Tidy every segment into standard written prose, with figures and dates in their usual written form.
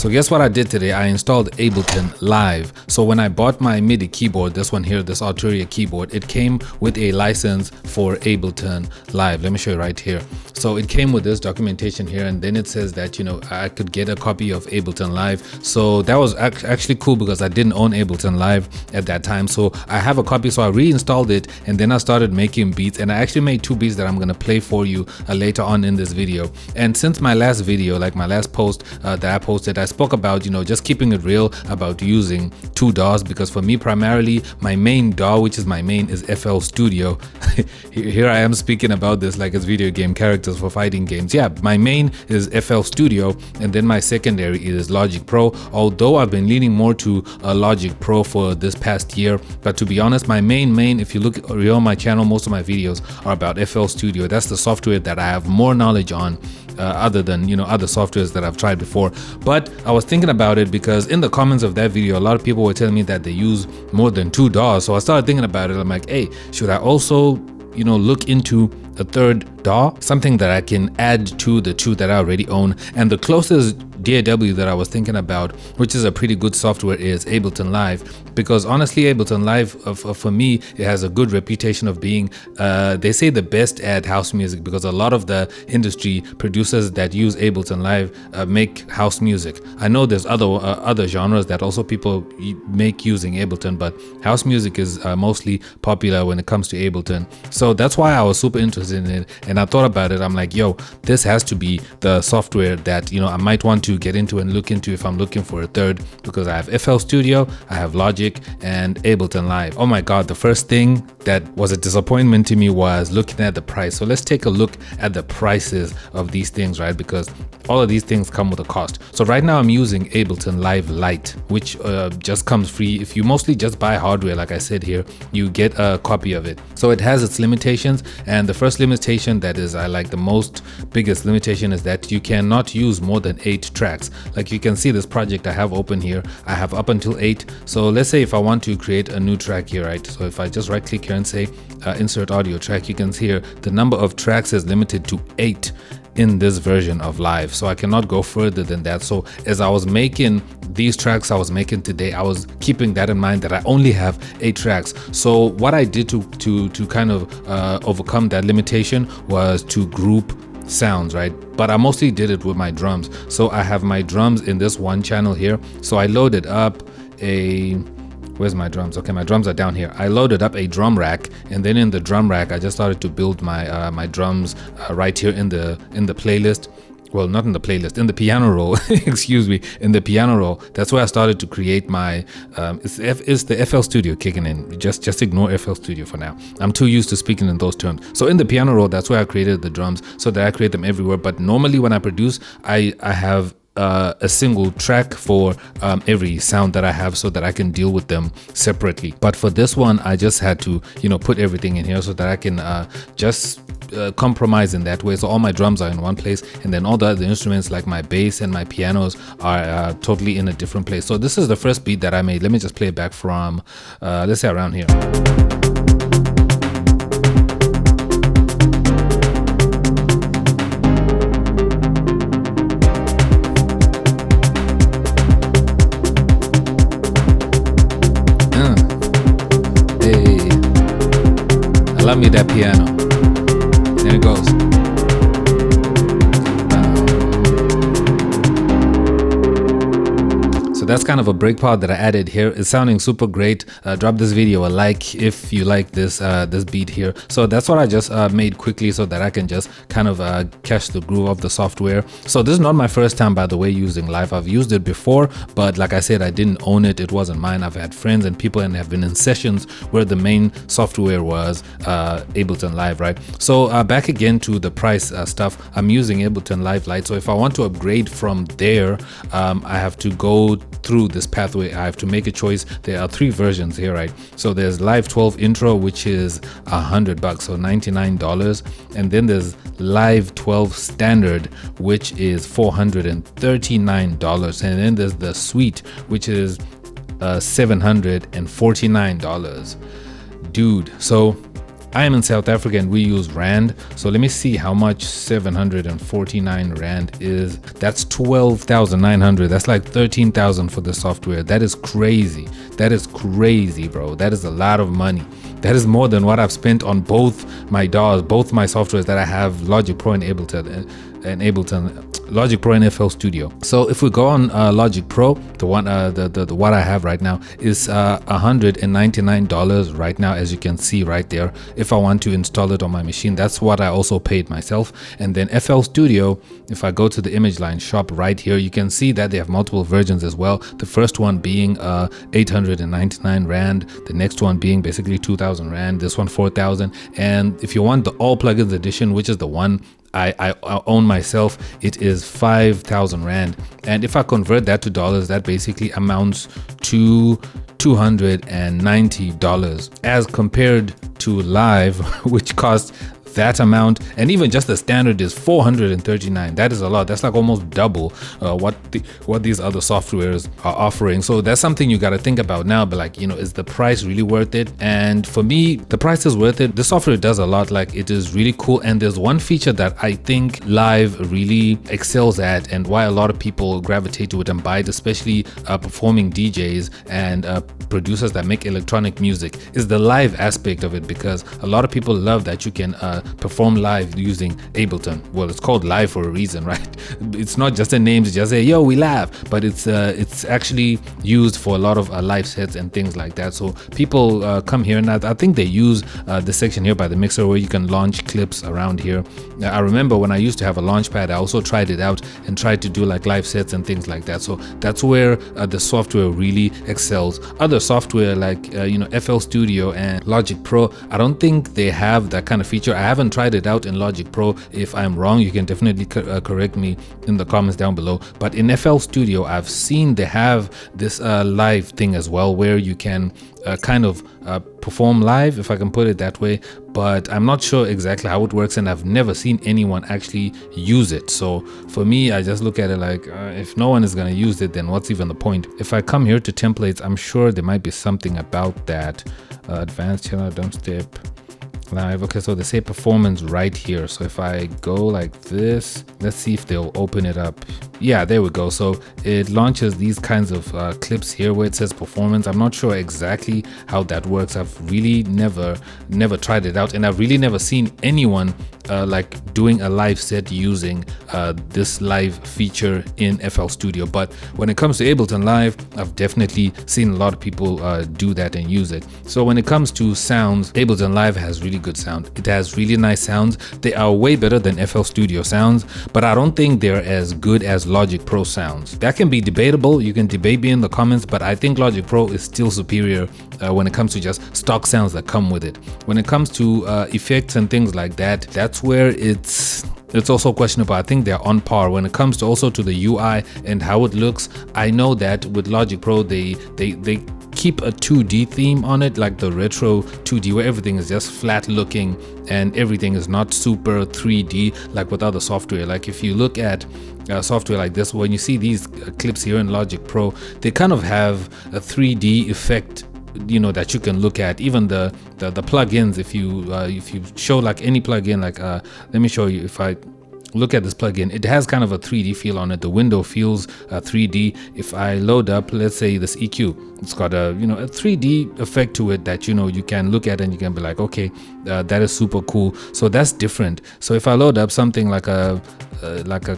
So guess what I did today? I installed Ableton Live. So when I bought my MIDI keyboard, this one here, this Arturia keyboard, it came with a license for Ableton Live. Let me show you right here. So it came with this documentation here, and then it says that, you know, I could get a copy of Ableton Live. So that was actually cool because I didn't own Ableton Live at that time. So I have a copy, so I reinstalled it, and then I started making beats, and I actually made 2 beats that I'm gonna play for you later on in this video. And since my last video, like my last post that I posted, I spoke about, you know, just keeping it real about using 2 DAWs, because for me primarily my main DAW, which is my main, is FL Studio. Here I am speaking about this like it's video game characters for fighting games. Yeah, my main is FL Studio, and then my secondary is Logic Pro, although I've been leaning more to Logic Pro for this past year. But to be honest, my main, if you look here on my channel, most of my videos are about FL Studio. That's the software that I have more knowledge on, other than, you know, other softwares that I've tried before. But I was thinking about it because in the comments of that video, a lot of people were telling me that they use more than 2 DAWs. So I started thinking about it. I'm like, hey, should I also, you know, look into a 3rd DAW, something that I can add to the 2 that I already own? And the closest DAW that I was thinking about, which is a pretty good software, is Ableton Live, because honestly Ableton Live for me, it has a good reputation of being they say the best at house music, because a lot of the industry producers that use Ableton Live make house music. I know there's other genres that also people make using Ableton, but house music is mostly popular when it comes to Ableton. So that's why I was super interested in it, and I thought about it. I'm like, yo, this has to be the software that, you know, I might want to get into and look into if I'm looking for a 3rd, because I have FL Studio, I have Logic, and Ableton Live. Oh my god, the first thing that was a disappointment to me was looking at the price. So let's take a look at the prices of these things, right? Because all of these things come with a cost. So right now I'm using Ableton Live Lite, which just comes free. If you mostly just buy hardware, like I said here, you get a copy of it. So it has its limitations, and the first limitation that is the biggest limitation is that you cannot use more than 8 tracks. Like you can see this project I have open here, I have up until 8. So let's say if I want to create a new track here, right? So if I just right click here and say insert audio track, you can see here the number of tracks is limited to 8 in this version of Live. So I cannot go further than that. So as I was making these tracks I was making today, I was keeping that in mind, that I only have 8 tracks. So what I did to kind of overcome that limitation was to group sounds, right? But I mostly did it with my drums. So I have my drums in this one channel here. So I loaded up where's my drums? Okay, my drums are down here. I loaded up a drum rack, and then in the drum rack I just started to build my my drums right here in the playlist. Well, not in the playlist, in the piano roll. Excuse me, in the piano roll. That's where I started to create my it's the FL Studio kicking in. Just ignore FL Studio for now. I'm too used to speaking in those terms. So in the piano roll, that's where I created the drums, so that I create them everywhere. But normally when I produce, I have a single track for every sound that I have, so that I can deal with them separately. But for this one, I just had to, you know, put everything in here so that I can just compromise in that way. So all my drums are in one place, and then all the other instruments like my bass and my pianos are totally in a different place. So this is the first beat that I made. Let me just play it back from let's say around here. I love me that piano. There it goes. So that's kind of a break part that I added here. It's sounding super great. Drop this video a like if you like this this beat here. So that's what I just made quickly, so that I can just kind of catch the groove of the software. So this is not my first time, by the way, using Live. I've used it before, but like I said, I didn't own it. It wasn't mine. I've had friends and people, and have been in sessions where the main software was Ableton Live, right? So back again to the price stuff. I'm using Ableton Live Lite. So if I want to upgrade from there, I have to go through this pathway. I have to make a choice. There are 3 versions here, right? So there's Live 12 Intro, which is $100, so $99, and then there's Live 12 Standard, which is $439, and then there's the Suite, which is $749. Dude, so I am in South Africa and we use Rand. So let me see how much 749 Rand is. That's 12,900. That's like 13,000 for the software. That is crazy. That is crazy, bro. That is a lot of money. That is more than what I've spent on both my DAWs, both my softwares that I have, Logic Pro and Ableton. Logic Pro and FL Studio. So if we go on Logic Pro, the one the what I have right now is $199 right now, as you can see right there. If I want to install it on my machine, that's what I also paid myself. And then FL Studio, if I go to the image line shop right here, you can see that they have multiple versions as well. The first one being 899 Rand, the next one being basically 2,000 Rand, this one 4,000. And if you want the all plugins edition, which is the one I own myself, it is 5,000 Rand. And if I convert that to dollars, that basically amounts to $290 as compared to Live, which costs that amount. And even just the standard is 439. That is a lot. That's like almost double what these other softwares are offering. So that's something you got to think about now. But like, you know, is the price really worth it? And for me, the price is worth it. The software does a lot. Like, it is really cool. And there's one feature that I think Live really excels at, and why a lot of people gravitate to it and buy it, especially performing DJs and producers that make electronic music, is the live aspect of it. Because a lot of people love that you can perform live using Ableton. Well, it's called Live for a reason, right? It's not just a name to just say, yo, we live, but it's actually used for a lot of live sets and things like that. So people come here, and I think they use the section here by the mixer where you can launch clips around here. I remember when I used to have a Launchpad, I also tried it out and tried to do like live sets and things like that. So that's where the software really excels. Other software like FL Studio and Logic Pro, I don't think they have that kind of feature. I haven't tried it out in Logic Pro. If I'm wrong, you can definitely correct me in the comments down below. But in FL Studio, I've seen they have this live thing as well, where you can kind of perform live, if I can put it that way. But I'm not sure exactly how it works, and I've never seen anyone actually use it. So for me, I just look at it like, if no one is going to use it, then what's even the point? If I come here to templates, I'm sure there might be something about that. Advanced channel, dump step, live. Okay, so they say performance right here. So if I go like this, let's see if they'll open it up. Yeah, there we go. So it launches these kinds of clips here where it says performance. I'm not sure exactly how that works. I've really never tried it out, and I've really never seen anyone like doing a live set using this live feature in FL Studio. But when it comes to Ableton Live, I've definitely seen a lot of people do that and use it. So when it comes to sounds, Ableton Live has really good sound. It has really nice sounds. They are way better than FL Studio sounds, but I don't think they're as good as Logic Pro sounds. That can be debatable. You can debate me in the comments, but I think Logic Pro is still superior when it comes to just stock sounds that come with it. When it comes to effects and things like that, that's where it's also questionable. I think they're on par. When it comes to also to the UI and how it looks, I know that with Logic Pro they keep a 2D theme on it, like the retro 2D, where everything is just flat looking and everything is not super 3D like with other software. Like if you look at software like this, when you see these clips here in Logic Pro, they kind of have a 3D effect, you know, that you can look at. Even the plugins, if you show like any plugin, like let me show you. If I look at this plugin, it has kind of a 3D feel on it. The window feels 3D. If I load up, let's say this EQ, it's got a a 3D effect to it that you can look at and you can be like, okay, that is super cool. So that's different. So if I load up something like a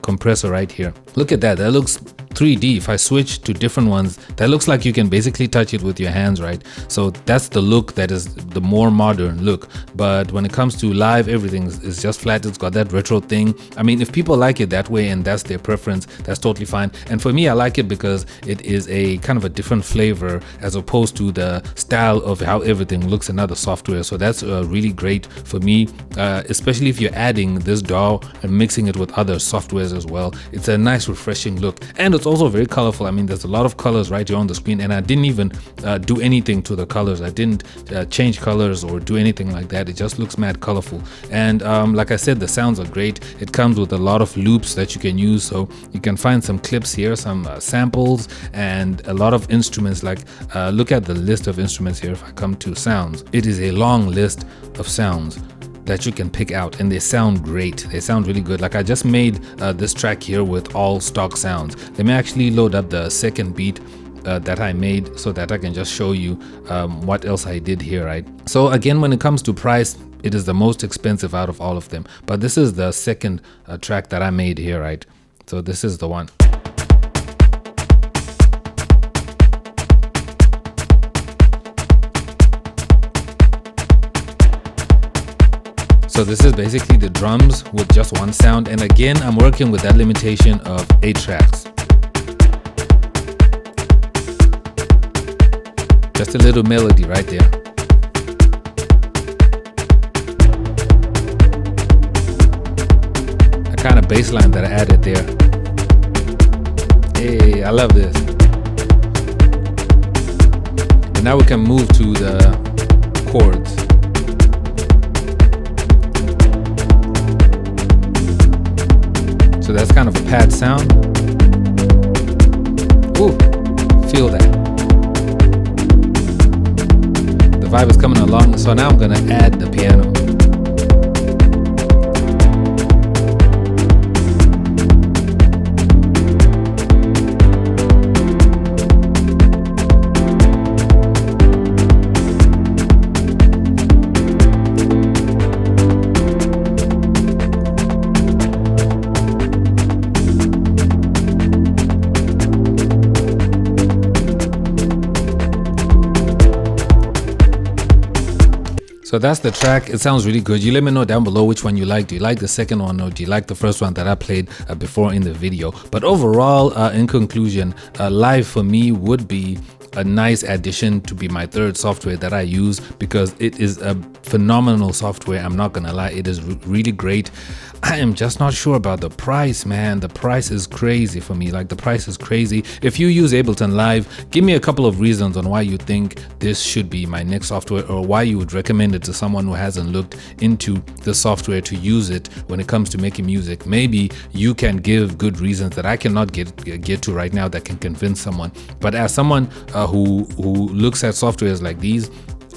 compressor right here, look at that. That looks 3D. If I switch to different ones, that looks like you can basically touch it with your hands, right? So that's the look that is the more modern look. But when it comes to live, everything is just flat. It's got that retro thing. I mean, if people like it that way and that's their preference, that's totally fine. And for me, I like it because it is a kind of a different flavor as opposed to the style of how everything looks in other software. So that's really great for me, especially if you're adding this DAW and mixing it with other other softwares as well. It's a nice refreshing look, and it's also very colorful. I mean, there's a lot of colors right here on the screen, and I didn't even do anything to the colors. I didn't change colors or do anything like that. It just looks mad colorful. And like I said, the sounds are great. It comes with a lot of loops that you can use, so you can find some clips here, some samples, and a lot of instruments. Like look at the list of instruments here. If I come to sounds, it is a long list of sounds that you can pick out, and they sound great. They sound really good. Like I just made this track here with all stock sounds. Let me actually load up the second beat that I made so that I can just show you what else I did here, right? So again, when it comes to price, it is the most expensive out of all of them, but this is the second track that I made here, right? So this is the one. So this is basically the drums with just one sound, and again, I'm working with that limitation of 8 tracks. Just a little melody right there. A kind of bass line that I added there. Hey, I love this. And now we can move to the chords. So that's kind of a pad sound. Ooh, feel that. The vibe is coming along, so now I'm gonna add the piano. So that's the track. It sounds really good. You let me know down below which one you like. Do you like the second one, or do you like the first one that I played before in the video? But overall, in conclusion, Live for me would be a nice addition to be my third software that I use, because it is a phenomenal software. I'm not gonna lie, it is really great. I am just not sure about the price, man. The price is crazy for me. Like, the price is crazy. If you use Ableton Live, give me a couple of reasons on why you think this should be my next software, or why you would recommend it to someone who hasn't looked into the software to use it when it comes to making music. Maybe you can give good reasons that I cannot get to right now that can convince someone. But as someone who looks at softwares like these,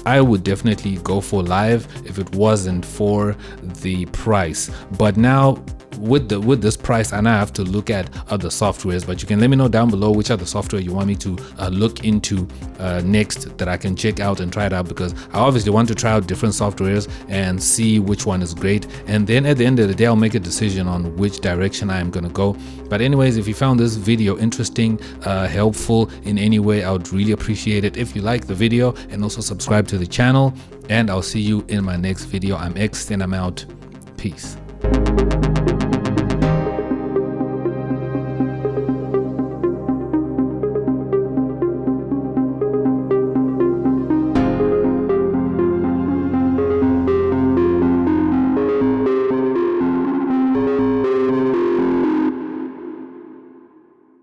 I would definitely go for Live if it wasn't for the price. But now with this price, I now have to look at other softwares. But you can let me know down below which other software you want me to look into next, that I can check out and try it out, because I obviously want to try out different softwares and see which one is great, and then at the end of the day I'll make a decision on which direction I am gonna go. But anyways, if you found this video interesting, helpful in any way, I would really appreciate it if you like the video, and also subscribe to the channel, and I'll see you in my next video. I'm X and I'm out. Peace.